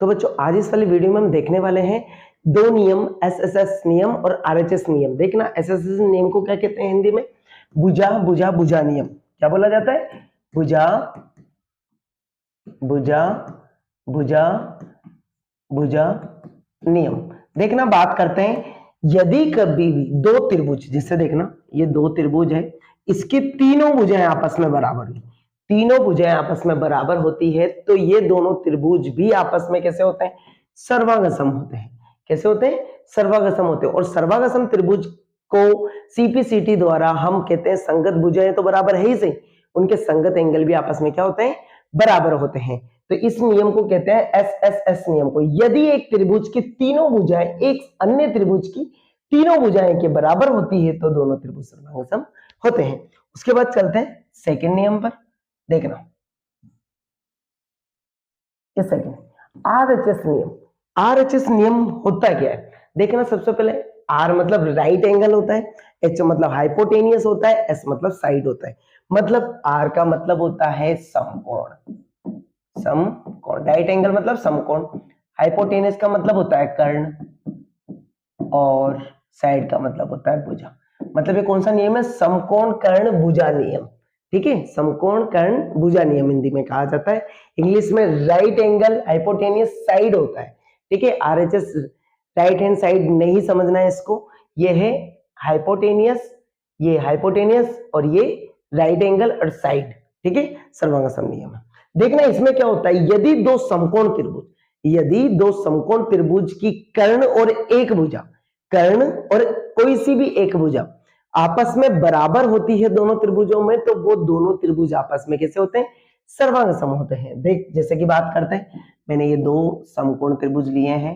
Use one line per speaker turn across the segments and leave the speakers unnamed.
तो बच्चों आज इस वाली वीडियो में हम देखने वाले हैं दो नियम, एसएसएस नियम और आरएचएस नियम। देखना एसएसएस नियम को क्या कहते हैं हिंदी में? भुजा भुजा भुजा नियम। क्या बोला जाता है? भुजा भुजा भुजा भुजा नियम। देखना बात करते हैं, यदि कभी भी दो त्रिभुज, जिससे देखना ये दो त्रिभुज है, इसकी तीनों भुजाएं आपस में बराबर हुई, तीनों भुजाएं आपस में बराबर होती है, तो ये दोनों त्रिभुज भी आपस में कैसे होते हैं? सर्वागसम होते हैं। कैसे होते हैं? सर्वागसम होते हैं। और सर्वागसम त्रिभुज को सीपीसीटी द्वारा हम कहते हैं संगत भुजाएं तो बराबर है ही सही, उनके संगत एंगल भी आपस में क्या होते हैं? बराबर होते हैं। तो इस नियम को कहते हैं एसएसएस नियम को। यदि एक त्रिभुज की तीनों भुजाएं एक अन्य त्रिभुज की तीनों भुजाएं के बराबर होती है तो दोनों त्रिभुज सर्वांगसम होते हैं। उसके बाद चलते हैं सेकंड नियम पर। देखना ये सेकंड आरएचएस नियम। आरएचएस नियम होता क्या है? देखना सबसे पहले आर मतलब राइट एंगल होता है, एच मतलब हाइपोटेनियस होता है, एस मतलब साइड होता है। मतलब आर का मतलब होता है समकोण, समकोण। राइट एंगल मतलब समकोण, हाइपोटेनियस का मतलब होता है कर्ण, और साइड का मतलब होता है भुजा। मतलब ये कौन सा नियम है? समकोण कर्ण भुजा नियम। ठीक है, समकोण कर्ण भुजा नियम हिंदी में कहा जाता है। इंग्लिश में राइट एंगल हाइपोटेनियस साइड होता है। ठीक है, आरएचएस राइट हैंड साइड नहीं समझना है इसको, ये है हाइपोटेनियस, ये हाइपोटेनियस और ये राइट एंगल और साइड। ठीक है, सर्वांगसम नियम है। देखना इसमें क्या होता है, यदि दो समकोण त्रिभुज, यदि दो समकोण त्रिभुज की कर्ण और एक भुजा, कर्ण और कोई सी भी एक भुजा आपस में बराबर होती है दोनों त्रिभुजों में, तो वो दोनों त्रिभुज आपस में कैसे होते हैं? सर्वांगसम होते हैं। देख जैसे कि बात करते हैं, मैंने ये दो समकोण त्रिभुज लिए हैं,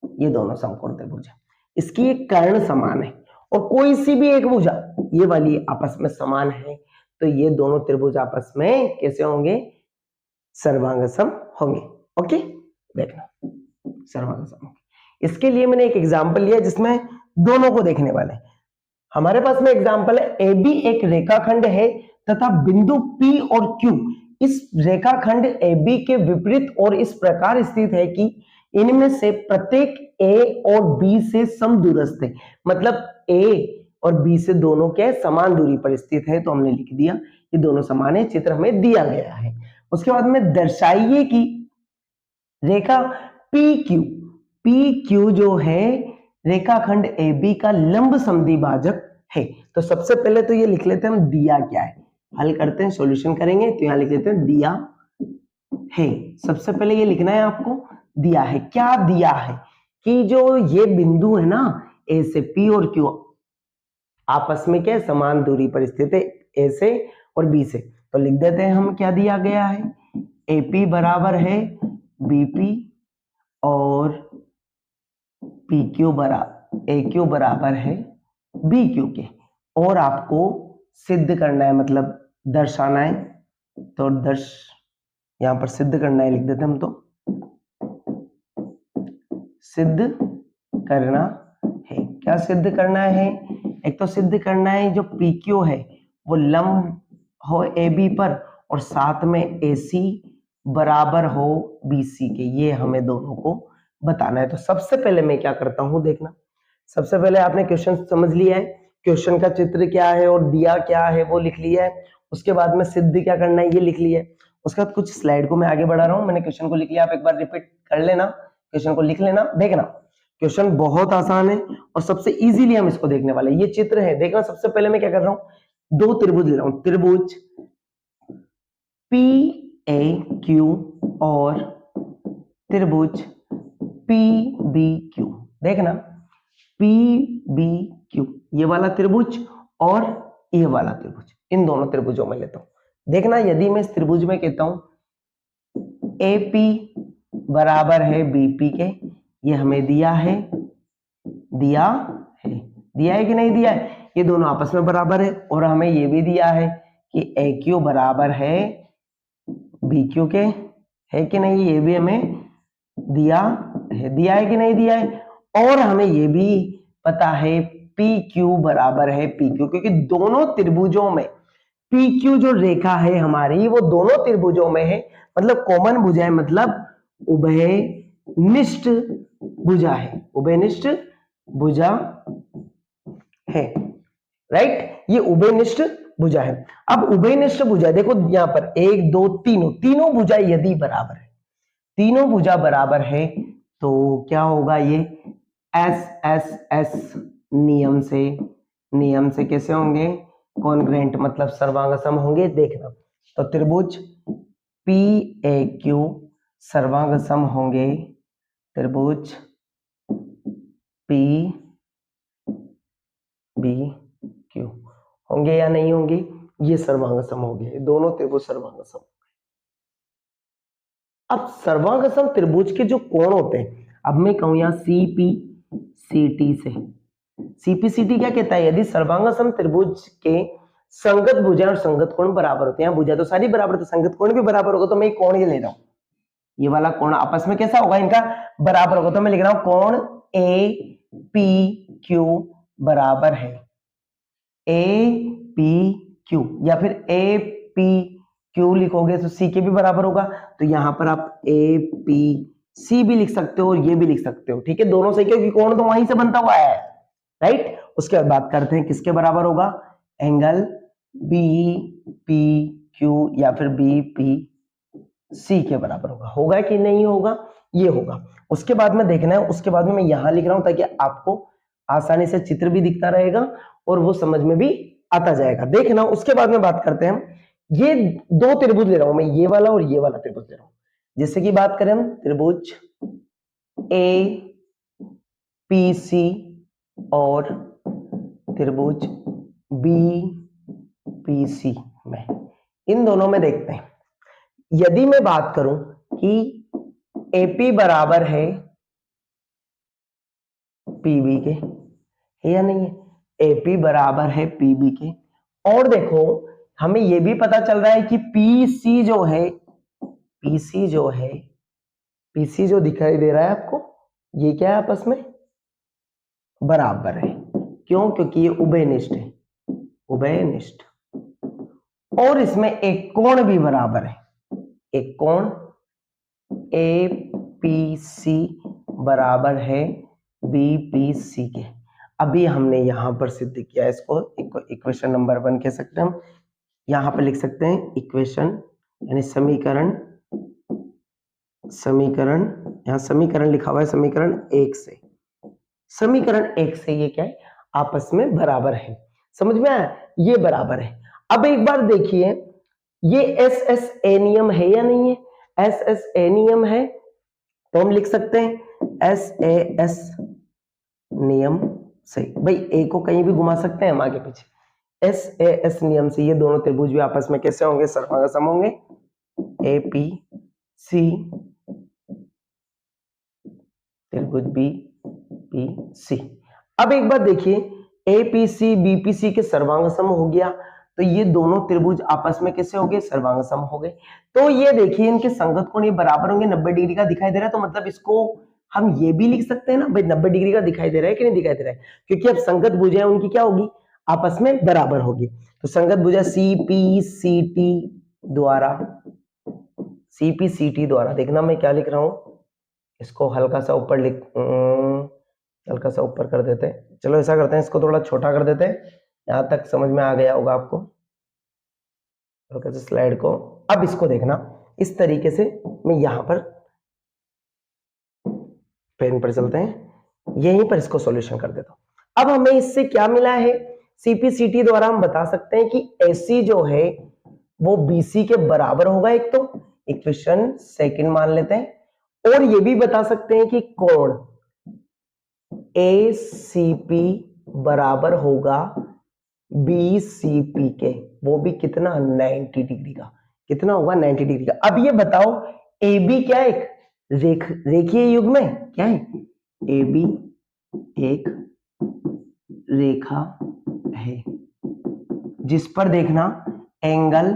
ये दोनों समकोण त्रिभुज है, इसकी एक कर्ण समान है और कोई सी भी एक भुजा ये वाली आपस में समान है, तो ये दोनों त्रिभुज आपस में कैसे होंगे? सर्वांगसम होंगे। ओके, देखना सर्वांगसम होंगे। इसके लिए मैंने एक एग्जांपल लिया जिसमें दोनों को देखने वाले हैं। हमारे पास में एग्जांपल है, ए बी एक रेखाखंड है तथा बिंदु P और Q इस रेखाखंड AB के विपरीत और इस प्रकार स्थित है कि इनमें से प्रत्येक A और B से समदूरस्थ है। मतलब A और B से दोनों के समान दूरी पर स्थित है, तो हमने लिख दिया ये दोनों समान है, चित्र हमें दिया गया है। उसके बाद में दर्शाइए कि रेखा PQ जो है रेखाखंड AB का लंब समद्विभाजक है। तो सबसे पहले तो ये लिख लेते हैं हम दिया क्या है, हल करते हैं, सॉल्यूशन करेंगे, तो यहां लिख लेते हैं दिया है। सबसे पहले ये लिखना है आपको, दिया है। क्या दिया है? कि जो ये बिंदु है ना, ए से P और Q आपस में क्या समान दूरी पर स्थित है, ए से और बी से। तो लिख देते हैं हम, क्या दिया गया है? AP बराबर है BP और AQ बराबर है BQ के। और आपको सिद्ध करना है, मतलब दर्शाना है, तो यहां पर सिद्ध करना है लिख देते हम, तो सिद्ध करना है। क्या सिद्ध करना है? एक तो सिद्ध करना है जो PQ है वो लंब हो AB पर और साथ में AC बराबर हो BC के, ये हमें दोनों को बताना है। तो सबसे पहले मैं क्या करता हूं, देखना सबसे पहले आपने क्वेश्चन समझ लिया है, क्वेश्चन का चित्र क्या है और दिया क्या है वो लिख लिया है। उसके बाद में सिद्ध क्या करना है ये लिख लिया है। उसके बाद कुछ स्लाइड को मैं आगे बढ़ा रहा हूं, मैंने क्वेश्चन को लिख लिया, आप एक बार रिपीट कर लेना, क्वेश्चन को लिख लेना। देखना क्वेश्चन बहुत आसान है और सबसे इजीली हम इसको देखने वाले। ये चित्र है, देखना सबसे पहले मैं क्या कर रहा हूं, दो त्रिभुज ले रहा हूं, त्रिभुज PAQ और त्रिभुज PBQ। देखना PBQ ये वाला त्रिभुज और ये वाला त्रिभुज, इन दोनों त्रिभुजों में लेता हूं। देखना यदि मैं इस त्रिभुज में कहता हूं AP बराबर है BP के, ये हमें दिया है, दिया है कि नहीं दिया है? ये दोनों आपस में बराबर है। और हमें ये भी दिया है कि AQ बराबर है BQ के, है कि नहीं? ये भी हमें दिया है कि नहीं दिया है? और हमें ये भी पता है PQ बराबर है PQ, क्योंकि दोनों त्रिभुजों में PQ जो रेखा है हमारी वो दोनों त्रिभुजों में है, मतलब कॉमन भुजाएं, मतलब उभय निष्ठ भुजा है, उभयनिष्ठ भुजा है, राइट। ये उभयनिष्ठ भुजा है। अब उभयनिष्ठ भुजा देखो यहां पर 1 2 तीनों भुजा यदि बराबर है, तीनों भुजा बराबर है तो क्या होगा, ये एस एस एस नियम से कैसे होंगे, कॉन्ग्रुएंट मतलब सर्वांग होंगे। देखना तो त्रिभुज पी ए क्यू सर्वांग होंगे, त्रिभुज पी बी क्यू होंगे या नहीं होंगे, ये सर्वांग हो गए, दोनों त्रिभुज सर्वांग सम। अब सर्वांग सम त्रिभुज के जो कोण होते हैं, अब मैं कहूं यहां सीपी सीटी क्या कहता है, यदि सर्वांग सम त्रिभुज के संगत भुजा और संगत कोण बराबर होते हैं, भुजा तो सारी बराबर, तो संगत कोण भी बराबर होगा, तो मैं कोण ये ले रहा हूं, ये वाला कोण आपस में कैसा होगा, इनका बराबर होगा, तो मैं लिख रहा हूं कोण ए पी क्यू बराबर है ए पी क्यू, या फिर ए पी क्यू लिखोगे तो सी के भी बराबर होगा, तो यहां पर आप ए पी सी भी लिख सकते हो और ये भी लिख सकते हो, ठीक है, दोनों सही, क्योंकि कोण तो वहीं से बनता हुआ है, राइट। उसके बाद बात करते हैं किसके बराबर होगा, एंगल बी पी क्यू या फिर बी पी सी के बराबर होगा कि नहीं होगा, ये होगा। उसके बाद में देखना है, उसके बाद में मैं यहां लिख रहा हूं ताकि आपको आसानी से चित्र भी दिखता रहेगा और वो समझ में भी आता जाएगा। देखना उसके बाद में बात करते हैं, ये दो त्रिभुज ले रहा हूं मैं, ये वाला और ये वाला त्रिभुज ले रहा हूं। जैसे कि बात करें हम त्रिभुज ए पी सी और त्रिभुज बी पी सी में, इन दोनों में देखते हैं, यदि मैं बात करूं कि AP बराबर है PB के, है या नहीं है, AP बराबर है PB के, और देखो हमें यह भी पता चल रहा है कि PC जो है, PC जो दिखाई दे रहा है आपको, ये क्या है, आपस में बराबर है। क्यों, क्योंकि ये उभयनिष्ठ है, उभयनिष्ठ, और इसमें एक कोण भी बराबर है, एक कोण APC बराबर है BPC के। अभी हमने यहां पर सिद्ध किया, इसको इक्वेशन नंबर 1 कह सकते हैं हम, यहां पर लिख सकते हैं इक्वेशन यानी समीकरण, यहां समीकरण लिखा हुआ है, समीकरण 1 से, समीकरण 1 से ये क्या है, आपस में बराबर है, समझ में आया, ये बराबर है। अब एक बार देखिए, ये SSA नियम है या नहीं है, SSA नियम है तो हम लिख सकते हैं SAS नियम से, भाई ए को कहीं भी घुमा सकते हैं हम आगे पीछे, SAS नियम से ये दोनों त्रिभुज भी आपस में कैसे होंगे, सर्वांग होंगे, APC त्रिभुज BPC। अब एक बार देखिए, APC BPC के सर्वांग सम हो गया, तो ये दोनों त्रिभुज आपस में कैसे हो गए, सर्वांग सम हो गए। तो ये देखिए इनके संगत कोण ये बराबर होंगे, 90 डिग्री का दिखाई दे रहा है, तो मतलब इसको हम ये भी लिख सकते हैं ना भाई, 90 डिग्री का दिखाई दे रहा है कि नहीं दिखाई दे रहा है, क्योंकि अब संगत भुजाएं उनकी क्या होगी, आपस में बराबर होगी। तो संगत भुजा CPCT द्वारा देखना मैं क्या लिख रहा हूं, इसको हल्का सा ऊपर हल्का सा ऊपर कर देते हैं, चलो ऐसा करते हैं, इसको थोड़ा छोटा कर देते हैं, यहां तक समझ में आ गया होगा आपको, हल्का सा स्लाइड को। अब इसको देखना इस तरीके से, मैं यहां पर पेन पर चलते हैं, यहीं पर इसको सॉल्यूशन कर देता हूं। अब हमें इससे क्या मिला है, CPCT द्वारा हम बता सकते हैं कि AC जो है वो BC के बराबर होगा, एक तो इक्वेशन सेकंड मान लेते हैं, और ये भी बता सकते हैं कि कोण ACP बराबर होगा BCP के, वो भी कितना, 90 डिग्री का, कितना होगा, 90 डिग्री का। अब ये बताओ AB क्या है, एक रेखीय युग्म में क्या है, AB एक रेखा है जिस पर देखना angle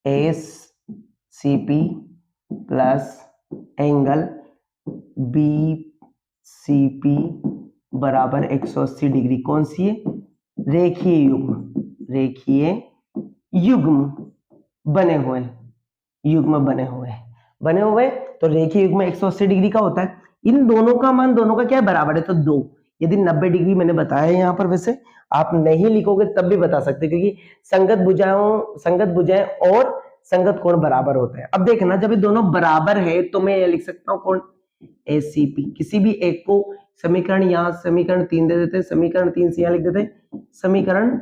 ACP plus angle BCP बराबर 180 डिग्री, कौन सी है, रेखीय युग्म बने हुए हैं, बने हुए, तो रेखीय युग्म 180 डिग्री का होता है। इन दोनों का मान दोनों का क्या है, बराबर है, तो 2। यदि 90 डिग्री मैंने बताया है यहाँ पर, वैसे आप नहीं लिखोगे तब भी बता सकते, क्योंकि संगत भुजाएं और संगत कोण बराबर होते हैं। अब देखना, जब ये दोनों बराबर है तो मैं ये लिख सकता हूँ कोण एसीपी। किसी भी एक को समीकरण, यहाँ समीकरण 3 दे देते हैं, समीकरण 3 से यहाँ लिख देते हैं समीकरण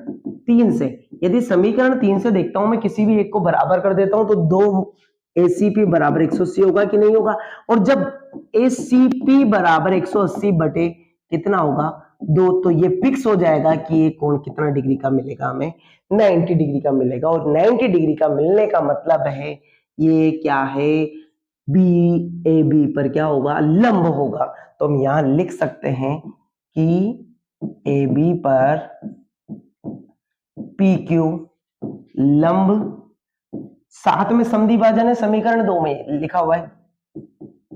3 से। यदि समीकरण 3 से देखता हूं मैं, किसी भी एक को बराबर कर देता हूं, तो 2 एसीपी बराबर 180 होगा कि नहीं होगा। और जब एसीपी बराबर 180 बटे कितना होगा, 2, तो ये फिक्स हो जाएगा कि ये कोण कितना डिग्री का मिलेगा हमें, 90 डिग्री का मिलेगा। और 90 डिग्री का मिलने का मतलब है ये क्या है, बी ए बी पर क्या होगा, लंब होगा। तो हम यहां लिख सकते हैं कि ए बी पर पी क्यू लंब, साथ में समद्वि भाजन है, समीकरण 2 में लिखा हुआ है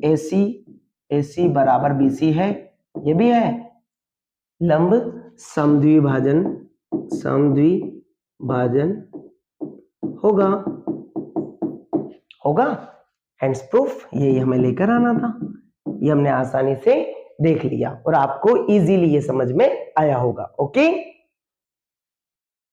AC बराबर BC है, ये भी है लंब समद्विभाजन होगा। हैंड्स प्रूफ यही हमें लेकर आना था, ये हमने आसानी से देख लिया और आपको इजीली ये समझ में आया होगा। ओके।